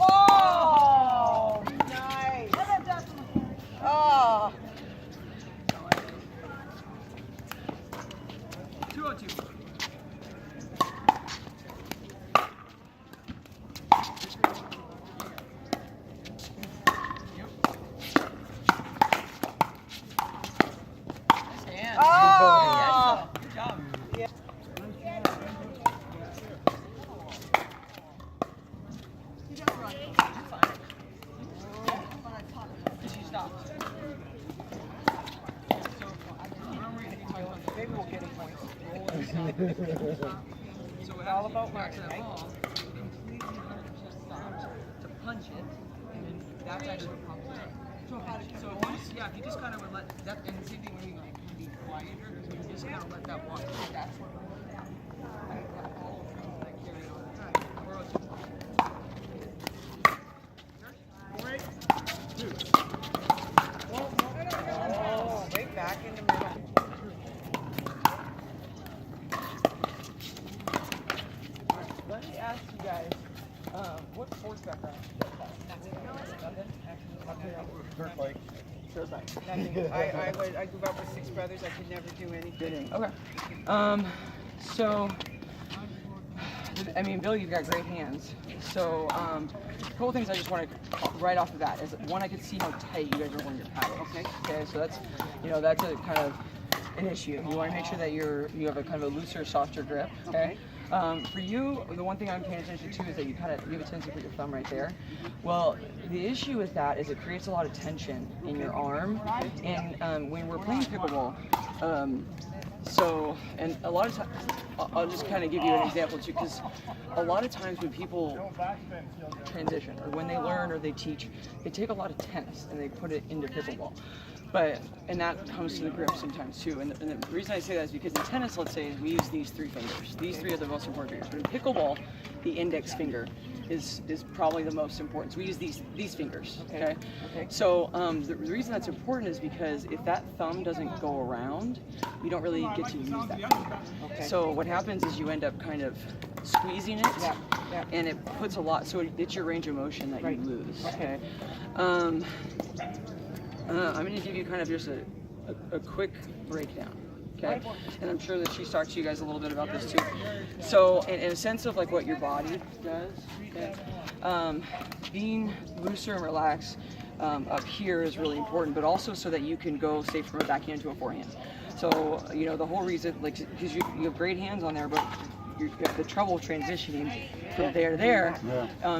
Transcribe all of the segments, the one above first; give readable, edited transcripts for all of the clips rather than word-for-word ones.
Oh, nice. Oh. 202. Oh. Good job. Yeah. She stopped. Maybe we'll get a point. So It's all about marking, that right? ball, completely 100% stopped to punch it, and then that's actually what pops it up. So if you just kind of would let that, and the same thing when you like can be quieter, so you just kind of let that walk. That's what that ball comes like carry on. All right. 402. Oh, right back in the middle. Let me ask you guys, what sports background do you guys have? Dirt bike. Dirt bike. Nothing. I grew up with 6 brothers. I could never do anything. Okay. So, I mean, Bill, you've got great hands. So, a couple things I just want to right off the bat is one, I could see how tight you guys are holding your paddle. Okay. So that's, that's a kind of an issue. You want to make sure that you have a kind of a looser, softer grip. Okay. For you, the one thing I'm paying attention to is that you have a tendency to put your thumb right there. Well, the issue with that is it creates a lot of tension in your arm, and when we're playing pickleball, and a lot of times, I'll just kind of give you an example too, because a lot of times when people transition, or when they learn or they teach, they take a lot of tennis and they put it into pickleball. And that comes to the grip sometimes too. And the reason I say that is because in tennis, let's say, we use these 3 fingers. These 3 are the most important fingers. But in pickleball, the index finger is probably the most important. So we use these fingers. Okay. So the reason that's important is because if that thumb doesn't go around, you don't really get to use that finger. So what happens is you end up kind of squeezing it, and it puts a lot. So it's your range of motion that you lose. Okay. I'm going to give you kind of just a quick breakdown, okay? And I'm sure that she talked to you guys a little bit about this too. So, in a sense of like what your body does, okay? Being looser and relaxed up here is really important, but also so that you can go, say, from a backhand to a forehand. So, the whole reason, like, because you have great hands on there, but you have the trouble transitioning from there to there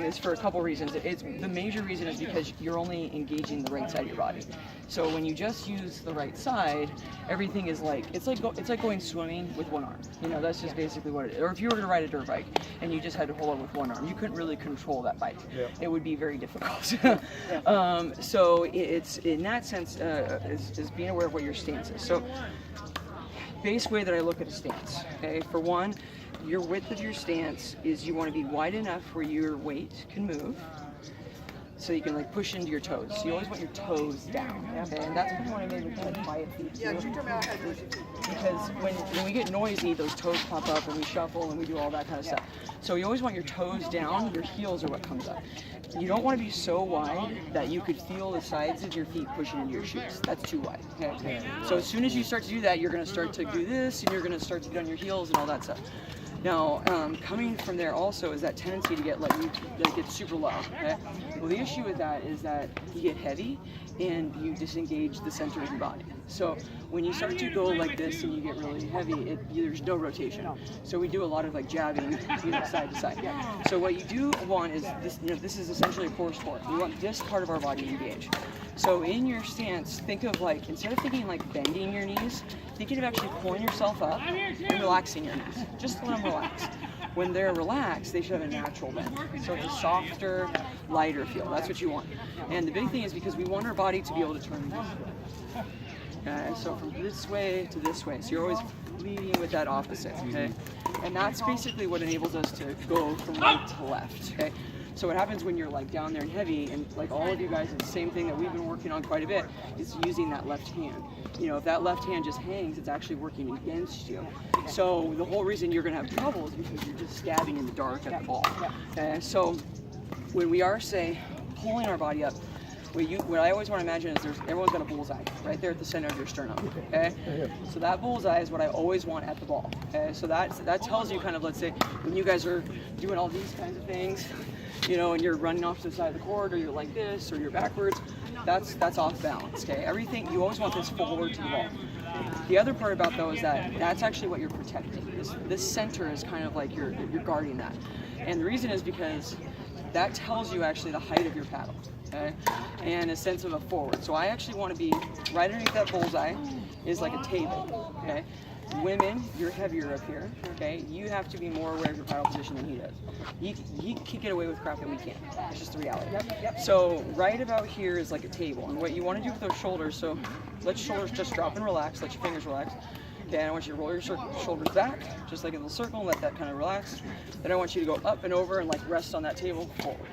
is for a couple reasons. The major reason is because you're only engaging the right side of your body. So when you just use the right side, everything is like it's like going swimming with one arm. That's just basically what it is. Or if you were to ride a dirt bike and you just had to hold on with one arm, you couldn't really control that bike. It would be very difficult. So it's in that sense is being aware of what your stance is. So base way that I look at a stance. Okay, for one, your width of your stance is you want to be wide enough where your weight can move, so you can like push into your toes. So you always want your toes down, okay? And that's kind of what I made with kind of quiet feet too. Because when we get noisy, those toes pop up and we shuffle and we do all that kind of stuff. So you always want your toes down, your heels are what comes up. You don't want to be so wide that you could feel the sides of your feet pushing into your shoes. That's too wide, okay? So as soon as you start to do that, you're going to start to do this, and you're going to start to get on your heels and all that stuff. Now, coming from there also is that tendency to get get super low. Okay? Well, the issue with that is that you get heavy and you disengage the center of your body. So when you start to go like this and you get really heavy, there's no rotation. So we do a lot of like jabbing, side to side. So what you do want is this. This is essentially a core sport. We want this part of our body to engage. So in your stance, think of like, instead of thinking like bending your knees, thinking of actually pulling yourself up and relaxing your knees. Just let them relax. When they're relaxed, they should have a natural bend. So it's a softer, lighter feel. That's what you want. And the big thing is because we want our body to be able to turn this way. Okay, so from this way to this way. So you're always leading with that opposite, okay? And that's basically what enables us to go from right to left, okay? So what happens when you're like down there and heavy, and like all of you guys, it's the same thing that we've been working on quite a bit, is using that left hand. You know, if that left hand just hangs, it's actually working against you. So the whole reason you're gonna have trouble is because you're just stabbing in the dark at the ball. Okay, so when we are, say, pulling our body up, what I always want to imagine is everyone's got a bullseye right there at the center of your sternum. Okay, so that bullseye is what I always want at the ball. Okay, so that tells you kind of, let's say, when you guys are doing all these kinds of things, you know, and you're running off to the side of the court, or you're like this, or you're backwards, that's off balance. Okay, everything, you always want this forward to the ball. The other part about though is that that's actually what you're protecting. This center is kind of like you're guarding that, and the reason is because that tells you actually the height of your paddle, okay, and a sense of a forward. So I actually want to be right underneath that bullseye is like a table, okay. Women, you're heavier up here, okay. You have to be more aware of your paddle position than he does. He can get away with crap that we can't. It's just the reality. So right about here is like a table, and what you want to do with those shoulders, so let your shoulders just drop and relax, let your fingers relax. Then I want you to roll your shoulders back, just like a little circle, and let that kind of relax. Then I want you to go up and over and like rest on that table forward.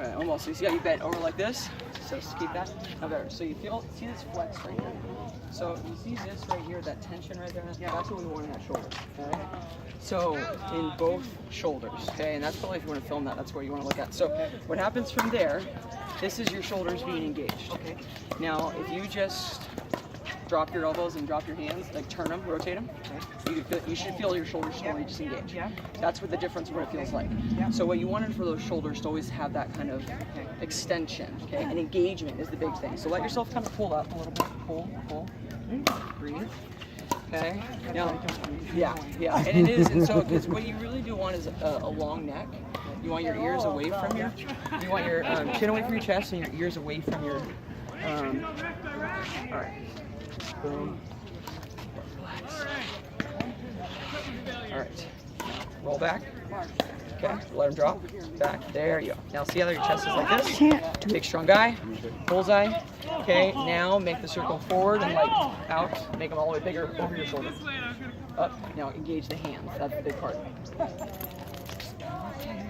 Okay, almost. So you see how you bent over like this? So keep that. Now better. So you see this flex right here? So you see this right here, that tension right there? That's what we want in that shoulder. Okay? So in both shoulders, okay? And that's probably, if you want to film that, that's what you want to look at. So what happens from there, this is your shoulders being engaged. Okay? Now if you just drop your elbows and drop your hands, like turn them, rotate them. You should feel your shoulders slowly just engage. That's what the difference of what it feels like. So what you wanted for those shoulders to always have that kind of extension, okay? And engagement is the big thing. So let yourself kind of pull up a little bit, pull, breathe. Okay. Now, yeah, and it is. And so, because what you really do want is a long neck. You want your ears away from your. You want your chin away from your chest and your ears away from your. All right. Boom. Relax. All right. Roll back. Okay. Let them drop. Back. There you go. Now see how your chest is like this? Big strong guy. Bullseye. Okay. Now make the circle forward and like out. Make them all the way bigger over your shoulders. Up. Now engage the hands. That's the big part.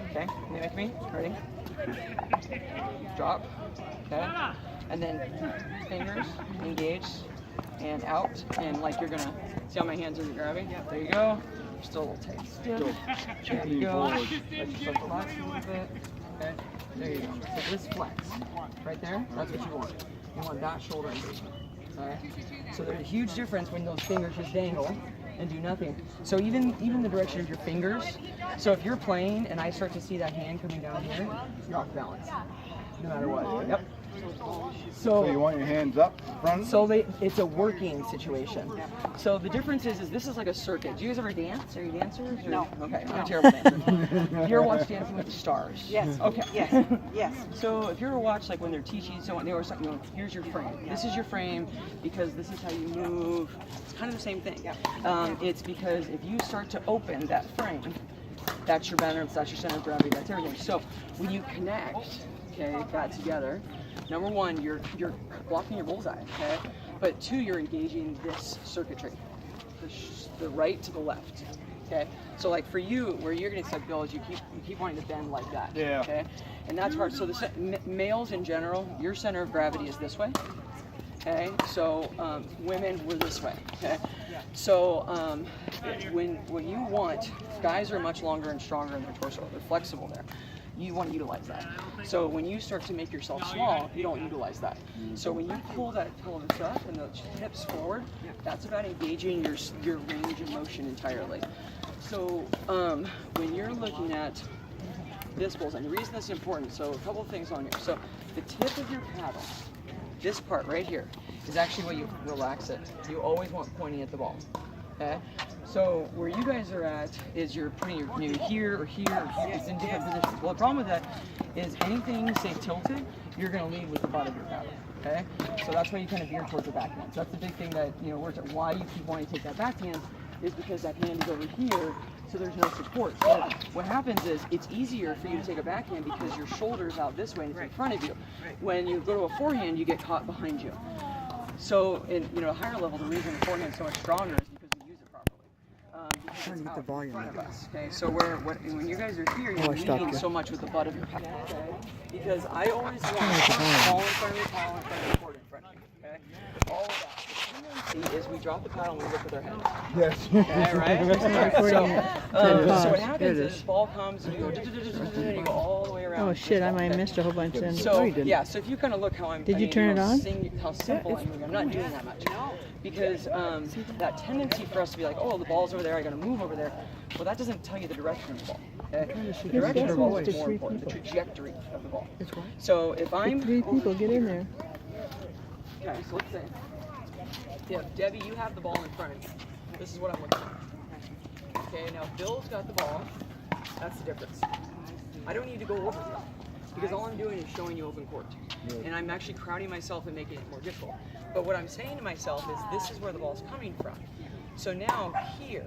Okay. Mimic me. Ready? Drop. Okay. And then fingers engage. And out, and like you're gonna see how my hands are grabbing. There you go. You're still a little tight. Still. There you go. Let yourself relax a little bit. Okay. There you go. So this flex right there. That's what you want. You want that shoulder engagement. All right. So there's a huge difference when those fingers just dangle and do nothing. So even the direction of your fingers. So if you're playing and I start to see that hand coming down here, you're off balance. No matter what. Yep. So you want your hands up front? So it's a working situation. So the difference is this is like a circuit. Do you guys ever dance? Are you dancers? Or? No. Okay, I'm a terrible dancer. You ever watch Dancing with the Stars? Yes. Okay. Yes. So if you ever watch like when they're teaching someone, they always say, here's your frame. This is your frame because this is how you move. It's kind of the same thing. It's because if you start to open that frame, that's your balance, that's your center of gravity, that's everything. So when you connect, okay, that together, number one, you're blocking your bullseye, okay? But two, you're engaging this circuitry, the right to the left, okay? So like for you, where you're getting stuck, Bill, is you keep wanting to bend like that, okay? And that's hard. So the males in general, your center of gravity is this way, okay? So women, we're this way, okay? So when you want, guys are much longer and stronger in their torso. They're flexible there. You want to utilize that. So when you start to make yourself small, you don't utilize that. So when you pull that pelvis up and the hips forward, that's about engaging your range of motion entirely. So when you're looking at this bullseye, and the reason that's important, so a couple of things on here. So the tip of your paddle, this part right here, is actually where you relax it. You always want pointing at the ball. Okay? So where you guys are at is you're putting your maybe here or here or here. It's in different positions. Well, the problem with that is anything, say, tilted, you're going to lead with the butt of your paddle. Okay? So that's why you kind of veer towards the backhand. So that's the big thing that, works at why you keep wanting to take that backhand is because that hand is over here, so there's no support. So what happens is it's easier for you to take a backhand because your shoulder's out this way and it's in front of you. When you go to a forehand, you get caught behind you. So in a higher level, the reason the forehand is so much stronger is because we use it properly. Because trying to get the volume of us. Okay, so when you guys are here, you're leading so much with the butt of your paddle. Okay? Because I always want ball in front of the towel, in front of the court, in front of you. Okay? All of that. The tendency is we drop the paddle and we look with our head. Yes. Okay, right? So what happens is ball comes and you go, and you go all the way around. Oh shit, I might have missed a whole bunch then. So yeah, so if you kind of look how I'm. Did you turn it on? How simple I'm moving. I'm not doing that much. Because that tendency for us to be like, oh, the ball's over there, I gotta move over there. Well, that doesn't tell you the direction of the ball. Okay? The direction of the ball is more important. The trajectory of the ball. So if I'm 3 people, get in there. Okay, so let's say, yeah, Debbie, you have the ball in front of you. This is what I'm looking at. Okay, now Bill's got the ball. That's the difference. I don't need to go over here because all I'm doing is showing you open court. And I'm actually crowding myself and making it more difficult. But what I'm saying to myself is this is where the ball's coming from. So now here,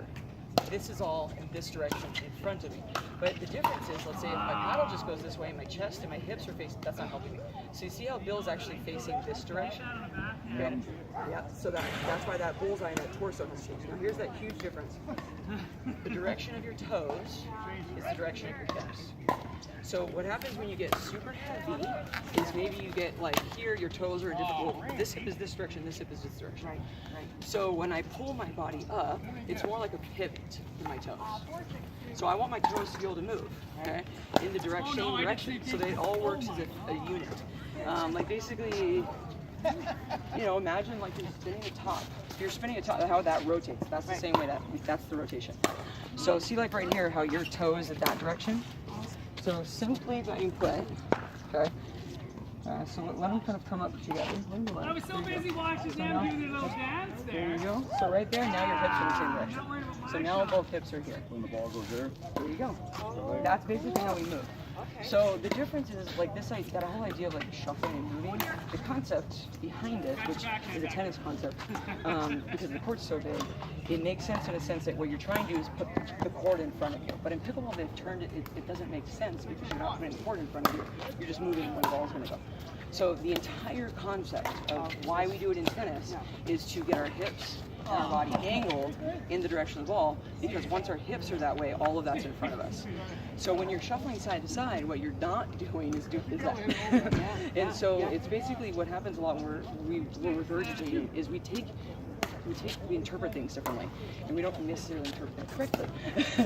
this is all in this direction in front of me. But the difference is, let's say if my paddle just goes this way, my chest and my hips are facing, that's not helping me. So you see how Bill's actually facing this direction? Okay. Yeah, so that's why that bullseye and that torso has changed. Now here's that huge difference. The direction of your toes is the direction of your hips. So what happens when you get super heavy is maybe you get like here, your toes are difficult. This hip is this direction, this hip is this direction. Right. So when I pull my body up, it's more like a pivot in my toes. So I want my toes to be able to move, okay, in the same direction, so that it all works as a unit. Like basically, you know, imagine like you're spinning a top. If you're spinning a top, how that rotates, that's the same way that's the rotation. So see like right here, how your toe is at that direction? So simply letting play, okay? So let them kind of come up together. I was so busy watching them do their little dance there. There you go. So right there, now your hips are in the same direction. So now both hips are here. When the ball goes there. There you go. That's basically how we move. So the difference is like this, that whole idea of like shuffling and moving, the concept behind it, which is a tennis concept, because the court's so big, it makes sense in a sense that what you're trying to do is put the court in front of you. But in pickleball, they've turned it, it doesn't make sense because you're not putting the court in front of you. You're just moving where the ball's going to go. So the entire concept of why we do it in tennis is to get our hips and our body angled in the direction of the ball, because once our hips are that way, all of that's in front of us. So when you're shuffling side to side, what you're not doing is that. And so it's basically what happens a lot when we're regurgitating is we interpret things differently, and we don't necessarily interpret them correctly.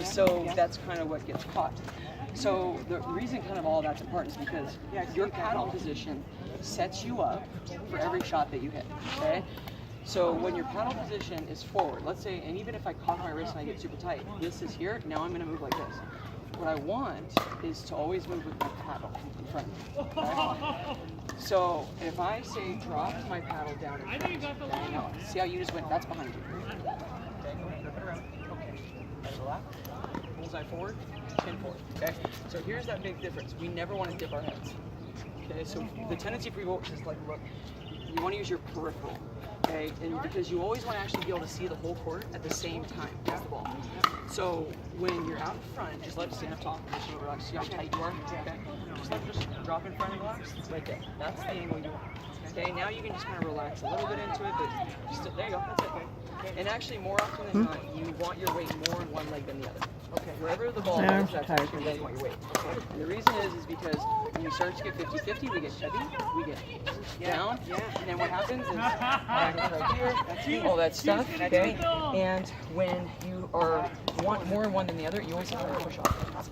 So that's kind of what gets caught. So the reason kind of all that's important is because your paddle position sets you up for every shot that you hit, okay? So when your paddle position is forward, let's say, and even if I cock my wrist and I get super tight, this is here, now I'm gonna move like this. What I want is to always move with my paddle in front of me, okay? So if I say drop my paddle down, see how you just went, that's behind you. Okay, go ahead, flip it around. Okay, relax. Bullseye forward, chin forward, okay? So here's that big difference. We never want to dip our heads, okay? So the tendency for you is like, look, you want to use your peripheral, okay? And because you always want to actually be able to see the whole court at the same time as the ball. So when you're out in front, just let it stand up tall. Just relax. See how tight you are? Okay. Just drop in front and relax. Right there. That's the angle you want. Okay. Now you can just kind of relax a little bit into it, but just there you go. That's it. And actually, more often than not, you want your weight more in one leg than the other. Okay. Wherever the ball is, that's actually where you want your weight. And the reason is because when we start to get 50-50, we get heavy, we get down, and then what happens is right here, all that stuff, okay? And when you want more in one than the other, you always have to push off.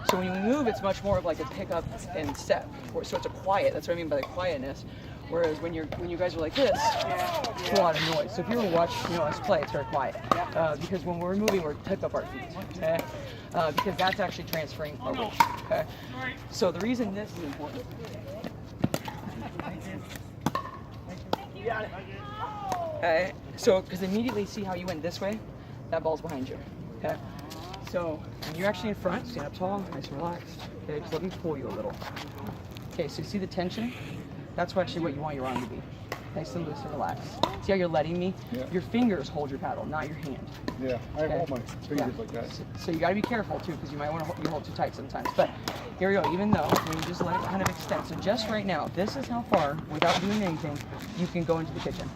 So when you move, it's much more of like a pick up and step. So it's a quiet, that's what I mean by the quietness. Whereas when you guys are like this, it's a lot of noise. So if you were to watch us play, it's very quiet. Because when we're moving, we're pick up our feet, okay? Because that's actually transferring our weight, okay? So the reason this is important. You got it. Okay, so because immediately see how you went this way, that ball's behind you, okay? So when you're actually in front, stand up tall, nice and relaxed. Okay, just let me pull you a little. Okay, so you see the tension? That's actually what you want your arm to be. Nice and loose and relaxed. See how you're letting me? Yeah. Your fingers hold your paddle, not your hand. Yeah, I hold my fingers like that. So you got to be careful too, because you might want to hold too tight sometimes. But here we go. Even though when you just let it kind of extend. So just right now, this is how far, without doing anything, you can go into the kitchen.